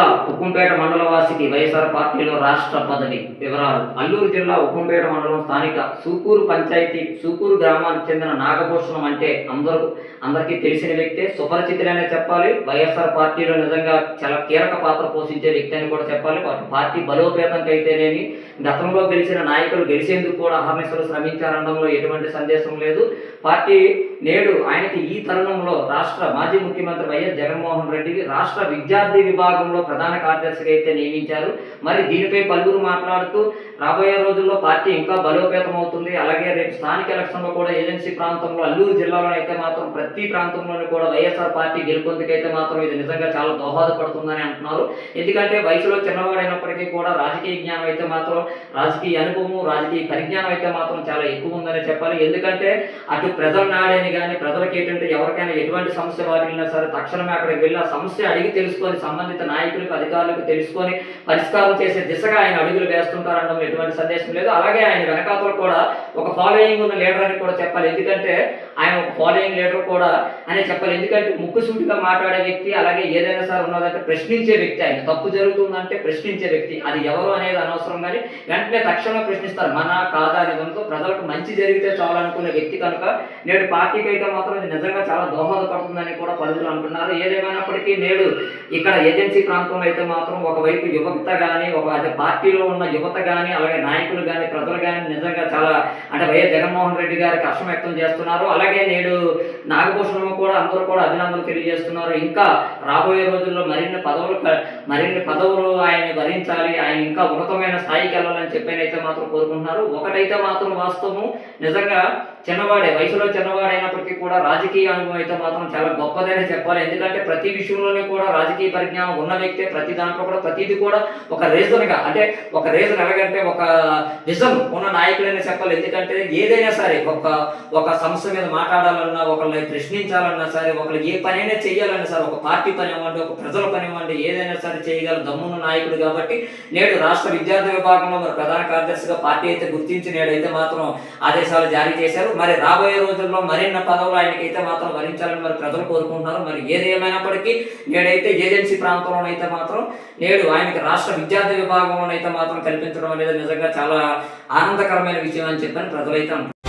జిల్లా ఉక్కుంపేట మండల వాసికి వైఎస్ఆర్ పార్టీలో రాష్ట్ర పదవి వివరాలు. అల్లూరు జిల్లా ఉక్కుంపేట మండలం స్థానిక సూకూరు పంచాయతీ సూకూరు గ్రామానికి చెందిన నాగభూషణం అంటే అందరికీ తెలిసిన వ్యక్తే, సుపరిచితులనే చెప్పాలి. వైఎస్ఆర్ పార్టీలో నిజంగా చాలా కీలక పాత్ర పోషించే వ్యక్తి అని కూడా చెప్పాలి. పార్టీ బలోపేతంకి అయితేనేమి, గతంలో గెలిచిన నాయకులు గెలిచేందుకు కూడా అహర్నిశలు శ్రమించారనడంలో ఎటువంటి సందేశం లేదు. పార్టీ నేడు ఆయనకి ఈ తరుణంలో రాష్ట్ర మాజీ ముఖ్యమంత్రి వైఎస్ జగన్మోహన్ రెడ్డికి రాష్ట్ర విద్యార్థి విభాగంలో ప్రధాన కార్యదర్శిగా అయితే నియమించారు. మరి దీనిపై పలువురు మాట్లాడుతూ రాబోయే రోజుల్లో పార్టీ ఇంకా బలోపేతం అవుతుంది. అలాగే రేపు స్థానిక ఎలక్షన్లో కూడా ఏజెన్సీ ప్రాంతంలో అల్లూరు జిల్లాలో అయితే మాత్రం ప్రతి ప్రాంతంలోనూ కూడా వైఎస్ఆర్ పార్టీ గెలుపొందుకైతే మాత్రం ఇది నిజంగా చాలా దోహదపడుతుందని అంటున్నారు. ఎందుకంటే వయసులో చిన్నవాడైనప్పటికీ కూడా రాజకీయ జ్ఞానం అయితే మాత్రం, రాజకీయ అనుభవం, రాజకీయ పరిజ్ఞానం అయితే మాత్రం చాలా ఎక్కువ ఉందని చెప్పాలి. ఎందుకంటే అటు ప్రజల నాడని కానీ ప్రజలకి ఏంటంటే ఎవరికైనా ఎటువంటి సమస్య వాటిల్లినా సరే తక్షణమే అక్కడికి వెళ్ళి ఆ సమస్య అడిగి తెలుసుకొని సంబంధిత నాయకులకు అధికారులకు తెలుసుకొని పరిష్కారం చేసే దిశగా ఆయన అడుగులు వేస్తుంటారనడం ఎటువంటి సందేశం లేదు. అలాగే ఆయన వెనకాతలు కూడా ఒక ఫాలోయింగ్ ఉన్న లీడర్ అని కూడా చెప్పాలి. ఎందుకంటే ఆయన ఒక ఫాలోయింగ్ లీడర్ కూడా అనే చెప్పాలి. ఎందుకంటే ముక్కుసూటిగా మాట్లాడే వ్యక్తి, అలాగే ఏదైనా సరే ఉన్నదంటే ప్రశ్నించే వ్యక్తి. ఆయన తప్పు జరుగుతుందంటే ప్రశ్నించే వ్యక్తి. అది ఎవరు అనేది అనవసరం, కానీ వెంటనే తక్షణమే ప్రశ్నిస్తారు. మన కాదా అనే దాంతో ప్రజలకు మంచి జరిగితే చాలనుకునే వ్యక్తి కనుక నేడు పార్టీకి అయితే మాత్రం ఇది నిజంగా చాలా దోహదపడుతుందని కూడా పలువురు అంటున్నారు. ఏదేమైనప్పటికీ నేడు ఇక్కడ ఏజెన్సీ ప్రాంతంలో అయితే మాత్రం ఒకవైపు యువత కానీ, అదే పార్టీలో ఉన్న యువత కానీ, అలాగే నాయకులు కానీ, ప్రజలు కానీ నిజంగా చాలా అంటే వైఎస్ జగన్మోహన్ రెడ్డి గారికి హర్షం వ్యక్తం చేస్తున్నారు. అలాగే నేడు నాగభూషణం కూడా అందరూ కూడా అభినందనలు తెలియజేస్తున్నారు. ఇంకా రాబోయే రోజుల్లో మరిన్ని పదవులు ఆయన భరించాలి, ఆయన ఇంకా ఉన్నతమైన స్థాయికి వెళ్ళాలని చెప్పి మాత్రం కోరుకుంటున్నారు. ఒకటైతే మాత్రం వాస్తవం, నిజంగా వయసులో చిన్నవాడైనప్పటికీ కూడా రాజకీయ అనుభవం అయితే మాత్రం చాలా గొప్పదనే చెప్పాలి. ఎందుకంటే ప్రతి విషయంలోనే కూడా రాజకీయ పరిజ్ఞానం ఉన్న వ్యక్తే. ప్రతి దాంట్లో కూడా ప్రతిదీ కూడా ఒక రీజన్గా, అంటే ఒక రీజన్ ఎలాగంటే ఒక విజన్ ఉన్న నాయకులనే చెప్పాలి. ఎందుకంటే ఏదైనా సరే ఒక సమస్య మీద మాట్లాడాలన్నా, ఒకళ్ళని ప్రశ్నించాలన్నా సరే, ఒకళ్ళు ఏ పనైనా చేయాలన్నా సరే, ఒక పార్టీ పని ఇవ్వండి, ఒక ప్రజల పని ఇవ్వండి, ఏదైనా సరే చేయగల దమ్మున్న నాయకుడు కాబట్టి నేడు రాష్ట్ర విద్యార్థి విభాగంలో మరి ప్రధాన కార్యదర్శిగా పార్టీ అయితే గుర్తించి నేడైతే మాత్రం ఆదేశాలు జారీ చేశారు. మరి రాబోయే రోజుల్లో మరిన్ని పదవులు ఆయనకైతే మాత్రం భరించాలని మరి ప్రజలు కోరుకుంటున్నారు. మరి ఏది ఏమైనప్పటికీ నేడైతే ఏజెన్సీ ప్రాంతంలోనైతే మాత్రం నేడు ఆయనకి రాష్ట్ర విద్యార్థి విభాగంలోనైతే మాత్రం కల్పించడం అనేది నిజంగా చాలా ఆనందకరమైన విషయం అని చెప్పని ప్రజలైతే అంటారు.